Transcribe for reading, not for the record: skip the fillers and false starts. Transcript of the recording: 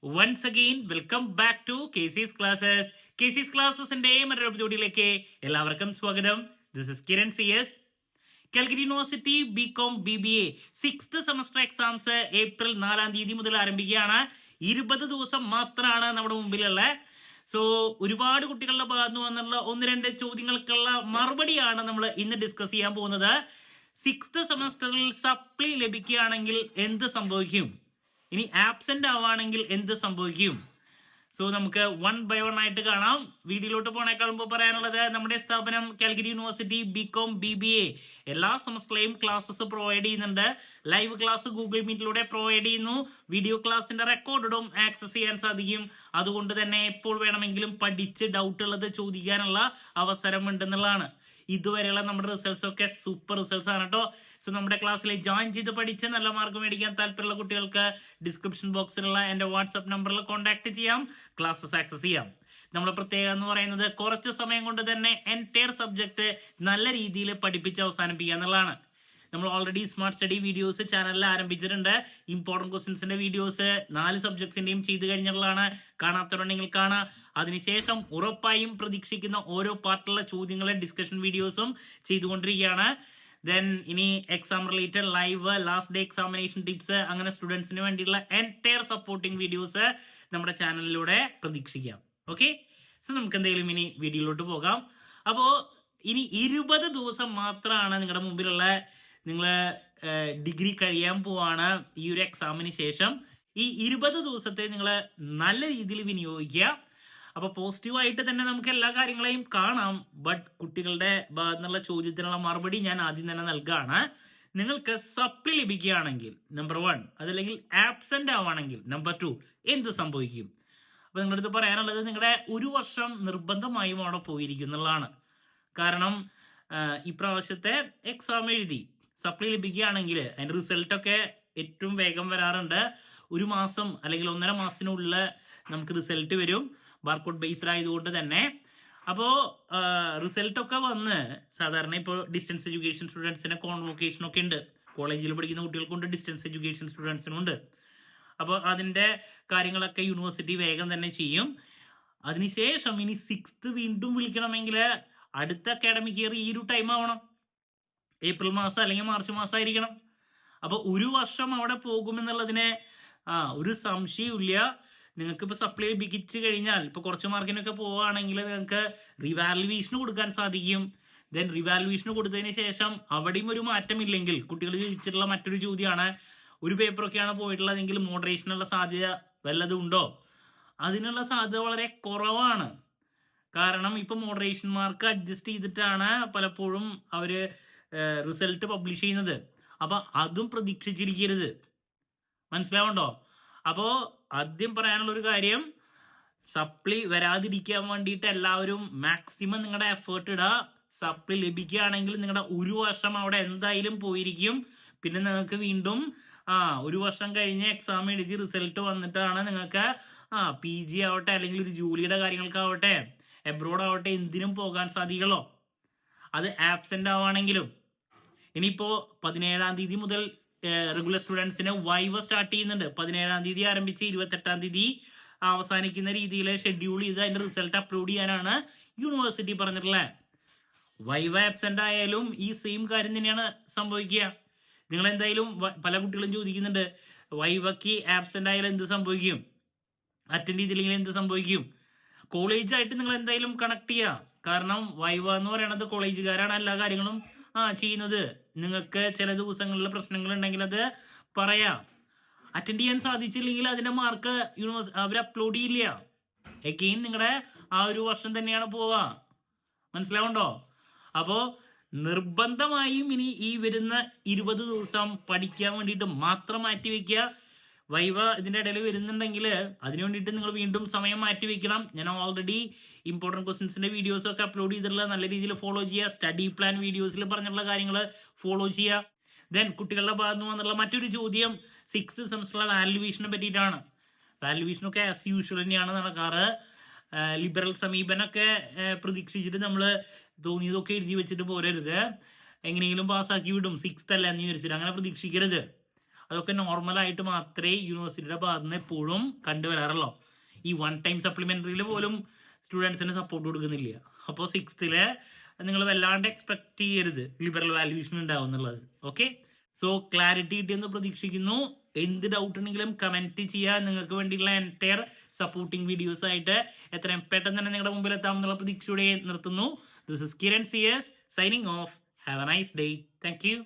Once again, welcome back to KC's Classes. KC's Classes-ന്റെ മറ്റൊരു എപ്പിസോഡിലേക്ക് എല്ലാവർക്കും സ്വാഗതം. This is Kiran CS. Calicut university BCom BBA 6th semester exams April 4-ാം തീയതി മുതൽ ആരംഭിക്കുകയാണ്. 20 ദിവസം മാത്രമാണ് നമ്മുടെ മുമ്പിലുള്ള. സോ ഒരുപാട് കുട്ടികളുടെ ഭാഗത്ത് വന്നുള്ള 1-2 ചോദ്യങ്ങൾക്കുള്ള മറുപടിയാണ് നമ്മൾ ഇന്ന് ഡിസ്കസ് ചെയ്യാൻ പോകുന്നത്. 6th സെമസ്റ്ററിൽ സപ്ലി ലഭിക്കുകയാണെങ്കിൽ എന്ത് സംഭവിക്കും? ഇനി ആബ്സെന്റ് ആവുകയാണെങ്കിൽ എന്ത് സംഭവിക്കും? സോ നമുക്ക് 1 by 1 ആയിട്ട് കാണാം. വീഡിയോയിലോട്ട് പോണേക്കാൾ മുമ്പ് പറയാനുള്ളത്, നമ്മുടെ സ്ഥാപനം കാലിക്കറ്റ് യൂണിവേഴ്സിറ്റി ബികോം BBA എല്ലാ സെമസ്റ്ററിലെയും ക്ലാസ്സസ് പ്രൊവൈഡ് ചെയ്യുന്നുണ്ട്. ലൈവ് ക്ലാസ് ഗൂഗിൾ മീറ്റിലൂടെ പ്രൊവൈഡ് ചെയ്യുന്നു. വീഡിയോ ക്ലാസിന്റെ റെക്കോർഡും ആക്സസ് ചെയ്യാൻ സാധിക്കും. അതുകൊണ്ട് തന്നെ എപ്പോൾ വേണമെങ്കിലും പഠിച്ച് ഡൗട്ട് ഉള്ളത് ചോദിക്കാനുള്ള അവസരം ഉണ്ടെന്നുള്ളതാണ്. ഇതുവരെയുള്ള നമ്മുടെ റിസൾട്ട്സ് ഒക്കെ സൂപ്പർ റിസൾട്ട്സ് ആണ് കേട്ടോ. സോ നമ്മുടെ ക്ലാസ്സിൽ ജോയിൻ ചെയ്ത് പഠിച്ച് നല്ല മാർക്ക് മേടിക്കാൻ താല്പര്യമുള്ള കുട്ടികൾക്ക് ഡിസ്ക്രിപ്ഷൻ ബോക്സിലുള്ള എൻ്റെ വാട്സ്ആപ്പ് നമ്പറിൽ കോൺടാക്ട് ചെയ്യാം, ക്ലാസ്സസ് ആക്സസ് ചെയ്യാം. നമ്മുടെ പ്രത്യേകത എന്ന് പറയുന്നത് കുറച്ച് സമയം കൊണ്ട് തന്നെ എൻറ്റയർ സബ്ജക്ട് നല്ല രീതിയിൽ പഠിപ്പിച്ച് അവസാനിപ്പിക്കുക എന്നുള്ളതാണ്. നമ്മൾ ഓൾറെഡി സ്മാർട്ട് സ്റ്റഡി വീഡിയോസ് ചാനലിൽ ആരംഭിച്ചിട്ടുണ്ട്. ഇമ്പോർട്ടൻറ്റ് ക്വസ്റ്റ്യൻസിന്റെ വീഡിയോസ് 4 സബ്ജക്ട്സിന്റെയും ചെയ്തു കഴിഞ്ഞുള്ളതാണ്. കാണാത്തവരുണ്ടെങ്കിൽ കാണാം. അതിനുശേഷം ഉറപ്പായും പ്രതീക്ഷിക്കുന്ന ഓരോ പാർട്ടിലുള്ള ചോദ്യങ്ങളെ ഡിസ്കഷൻ വീഡിയോസും ചെയ്തുകൊണ്ടിരിക്കുകയാണ്. ദെൻ ഇനി exam related live, last day examination tips, അങ്ങനെ സ്റ്റുഡൻസിന് വേണ്ടിയുള്ള എൻറ്റയർ സപ്പോർട്ടിംഗ് വീഡിയോസ് നമ്മുടെ ചാനലിലൂടെ പ്രതീക്ഷിക്കാം. ഓക്കെ, സോ നമുക്ക് എന്തെങ്കിലും ഇനി വീഡിയോയിലോട്ട് പോകാം. അപ്പോൾ ഇനി 20 ദിവസം മാത്രമാണ് നിങ്ങളുടെ മുമ്പിലുള്ള. നിങ്ങൾ ഡിഗ്രി കഴിയാൻ പോവാണ് ഈ ഒരു എക്സാമിന് ശേഷം. ഈ 20 ദിവസത്തെ നിങ്ങൾ നല്ല രീതിയിൽ വിനിയോഗിക്കുക. അപ്പോൾ പോസിറ്റീവായിട്ട് തന്നെ നമുക്ക് എല്ലാ കാര്യങ്ങളെയും കാണാം. ബട്ട് കുട്ടികളുടെ ഭാഗത്തു നിന്നുള്ള ചോദ്യത്തിനുള്ള മറുപടി ഞാൻ ആദ്യം തന്നെ നൽകുകയാണ്. നിങ്ങൾക്ക് സപ്ലി ലഭിക്കുകയാണെങ്കിൽ നമ്പർ 1, അതല്ലെങ്കിൽ ആബ്സെന്റ് ആവുകയാണെങ്കിൽ നമ്പർ 2, എന്ത് സംഭവിക്കും? അപ്പോൾ നിങ്ങളുടെ അടുത്ത് പറയാനുള്ളത്, നിങ്ങളുടെ 1 വർഷം നിർബന്ധമായും അവിടെ പോയിരിക്കും എന്നുള്ളതാണ്. കാരണം ഇപ്രാവശ്യത്തെ എക്സാം എഴുതി സപ്ലി ലഭിക്കുകയാണെങ്കിൽ അതിൻ്റെ റിസൾട്ടൊക്കെ ഏറ്റവും വേഗം വരാറുണ്ട്. 1 മാസം അല്ലെങ്കിൽ 1.5 മാസത്തിനുള്ളിൽ നമുക്ക് റിസൾട്ട് വരും, ബാർകോഡ് ബേസ്ഡ് ആയതുകൊണ്ട് തന്നെ. അപ്പോൾ റിസൾട്ടൊക്കെ വന്ന് സാധാരണ ഇപ്പോൾ ഡിസ്റ്റൻസ് എഡ്യൂക്കേഷൻ സ്റ്റുഡൻസിന് കോൺവൊക്കേഷനൊക്കെ ഉണ്ട്. കോളേജിൽ പഠിക്കുന്ന കുട്ടികൾക്കുണ്ട്, ഡിസ്റ്റൻസ് എഡ്യൂക്കേഷൻ സ്റ്റുഡൻസിനുണ്ട്. അപ്പോൾ അതിൻ്റെ കാര്യങ്ങളൊക്കെ യൂണിവേഴ്സിറ്റി വേഗം തന്നെ ചെയ്യും. അതിനുശേഷം ഇനി 6th വീണ്ടും വിളിക്കണമെങ്കിൽ അടുത്ത അക്കാഡമിക് ഇയർ ഈ ഒരു ടൈം ആവണം. ഏപ്രിൽ മാസം അല്ലെങ്കിൽ മാർച്ച് മാസം ആയിരിക്കണം. അപ്പോൾ 1 വർഷം അവിടെ പോകുമെന്നുള്ളതിന് ഒരു സംശയമില്ല. നിങ്ങൾക്ക് ഇപ്പോൾ സപ്ലൈ ലഭിച്ചു കഴിഞ്ഞാൽ, ഇപ്പോൾ കുറച്ച് മാർക്കിനൊക്കെ പോവുകയാണെങ്കിൽ നിങ്ങൾക്ക് റിവാലുവേഷന് കൊടുക്കാൻ സാധിക്കും. ദെൻ റിവാലുവേഷന് കൊടുത്തതിന് ശേഷം അവിടെയും ഒരു മാറ്റമില്ലെങ്കിൽ, കുട്ടികൾ ചോദിച്ചിട്ടുള്ള മറ്റൊരു ചോദ്യമാണ്, ഒരു പേപ്പറൊക്കെയാണ് പോയിട്ടുള്ളതെങ്കിൽ മോഡറേഷനുള്ള സാധ്യത വല്ലതും ഉണ്ടോ? അതിനുള്ള സാധ്യത വളരെ കുറവാണ്. കാരണം ഇപ്പോൾ മോഡറേഷൻ മാർക്ക് അഡ്ജസ്റ്റ് ചെയ്തിട്ടാണ് പലപ്പോഴും അവർ റിസൾട്ട് പബ്ലിഷ് ചെയ്യുന്നത്. അപ്പോൾ അതും പ്രതീക്ഷിച്ചിരിക്കരുത്. മനസ്സിലാവുണ്ടോ? അപ്പോൾ ആദ്യം പറയാനുള്ള ഒരു കാര്യം, സപ്ലി വരാതിരിക്കാൻ വേണ്ടിയിട്ട് എല്ലാവരും മാക്സിമം നിങ്ങളുടെ എഫേർട്ട് ഇടുക. സപ്ലി ലഭിക്കുകയാണെങ്കിൽ നിങ്ങളുടെ 1 വർഷം അവിടെ എന്തായാലും പോയിരിക്കും. പിന്നെ നിങ്ങൾക്ക് വീണ്ടും 1 വർഷം കഴിഞ്ഞ് എക്സാം എഴുതി റിസൾട്ട് വന്നിട്ടാണ് നിങ്ങൾക്ക് PG ആവട്ടെ അല്ലെങ്കിൽ ഒരു ജോലിയുടെ കാര്യങ്ങൾക്കാവട്ടെ എബ്രോഡ് ആവട്ടെ എന്തിനും പോകാൻ സാധിക്കുള്ളൂ. അത് ആബ്സെന്റ് ആവുകയാണെങ്കിലും. ഇനിയിപ്പോൾ 17-ാം തീയതി മുതൽ റെഗുലർ സ്റ്റുഡൻസിന് വൈവ സ്റ്റാർട്ട് ചെയ്യുന്നുണ്ട്. 17-ാം തീയതി ആരംഭിച്ച് 28-ാം തീയതി അവസാനിക്കുന്ന രീതിയിൽ ഷെഡ്യൂൾ ചെയ്ത് അതിൻ്റെ റിസൾട്ട് അപ്ലോഡ് ചെയ്യാനാണ് യൂണിവേഴ്സിറ്റി പറഞ്ഞിട്ടുള്ളത്. വൈവ ആബ്സെന്റ് ആയാലും ഈ സെയിം കാര്യം തന്നെയാണ് സംഭവിക്കുക. നിങ്ങൾ എന്തായാലും പല കുട്ടികളും ചോദിക്കുന്നുണ്ട്, വൈവയ്ക്ക് ആബ്സെന്റ് ആയാലും എന്ത് സംഭവിക്കും, അറ്റൻഡ് ചെയ്തില്ലെങ്കിൽ എന്ത് സംഭവിക്കും? കോളേജായിട്ട് നിങ്ങൾ എന്തായാലും കണക്ട് ചെയ്യുക. കാരണം വൈവ എന്ന് പറയുന്നത് കോളേജുകാരാണ് എല്ലാ കാര്യങ്ങളും ചെയ്യുന്നത്. നിങ്ങൾക്ക് ചില ദിവസങ്ങളിലെ പ്രശ്നങ്ങൾ ഉണ്ടെങ്കിൽ അത് പറയാം. അറ്റൻഡ് ചെയ്യാൻ സാധിച്ചില്ലെങ്കിൽ അതിൻ്റെ മാർക്ക് അവർ അപ്ലോഡ് ചെയ്യില്ല. എഗെയിൻ നിങ്ങളുടെ 1 വർഷം തന്നെയാണ് പോവുക. മനസ്സിലാവുണ്ടോ? അപ്പോൾ നിർബന്ധമായും ഇനി ഈ വരുന്ന 20 ദിവസം പഠിക്കാൻ വേണ്ടിയിട്ട് മാത്രം മാറ്റി വയ്ക്കുക. വൈവ ഇതിൻ്റെ ഇടയിൽ വരുന്നുണ്ടെങ്കിൽ അതിനു വേണ്ടിയിട്ട് നിങ്ങൾ വീണ്ടും സമയം മാറ്റി വെക്കണം. ഞാൻ ഓൾറെഡി ഇമ്പോർട്ടൻറ്റ് ക്വസ്റ്റ്യൻസിൻ്റെ വീഡിയോസൊക്കെ അപ്ലോഡ് ചെയ്തിട്ടുള്ള നല്ല രീതിയിൽ ഫോളോ ചെയ്യുക. സ്റ്റഡി പ്ലാൻ വീഡിയോസിൽ പറഞ്ഞിട്ടുള്ള കാര്യങ്ങൾ ഫോളോ ചെയ്യുക. ദെൻ കുട്ടികളുടെ ഭാഗത്ത് നിന്ന് വന്നുള്ള മറ്റൊരു ചോദ്യം 6th സെമസ്റ്ററിലെ വാല്യുവേഷനെ പറ്റിയിട്ടാണ്. വാല്യുവേഷനൊക്കെ ആസ് യൂഷ്വൽ തന്നെയാണ് നടക്കാറ്. ലിബറൽ സമീപനമൊക്കെ പ്രതീക്ഷിച്ചിട്ട് നമ്മൾ തോന്നിയതൊക്കെ എഴുതി വെച്ചിട്ട് പോരരുത്. എങ്ങനെയെങ്കിലും പാസ്സാക്കി വിടും 6th അല്ല എന്ന് വിചാരിച്ചിട്ട് അങ്ങനെ പ്രതീക്ഷിക്കരുത്. അതൊക്കെ നോർമലായിട്ട് മാത്രമേ യൂണിവേഴ്സിറ്റിയുടെ ഭാഗത്ത് നിന്ന് എപ്പോഴും കണ്ടുവരാറുള്ളൂ. ഈ 1 ടൈം സപ്ലിമെൻ്ററിയിൽ പോലും സ്റ്റുഡൻസിന് സപ്പോർട്ട് കൊടുക്കുന്നില്ല. അപ്പോൾ 6th നിങ്ങൾ വല്ലാണ്ട് എക്സ്പെക്ട് ചെയ്യരുത് ലിബറൽ വാല്യൂഷൻ ഉണ്ടാവും എന്നുള്ളത്. ഓക്കെ, സോ ക്ലാരിറ്റി കിട്ടിയെന്ന് പ്രതീക്ഷിക്കുന്നു. എന്ത് ഡൗട്ട് ഉണ്ടെങ്കിലും കമൻറ്റ് ചെയ്യുക. നിങ്ങൾക്ക് വേണ്ടിയുള്ള എൻറ്റയർ സപ്പോർട്ടിങ് വീഡിയോസ് ആയിട്ട് എത്രയും പെട്ടെന്ന് തന്നെ നിങ്ങളുടെ മുമ്പിൽ എത്താമെന്നുള്ള പ്രതീക്ഷയോടെ നിർത്തുന്നു. This is Kiran CS signing off. Have a nice day. Thank U.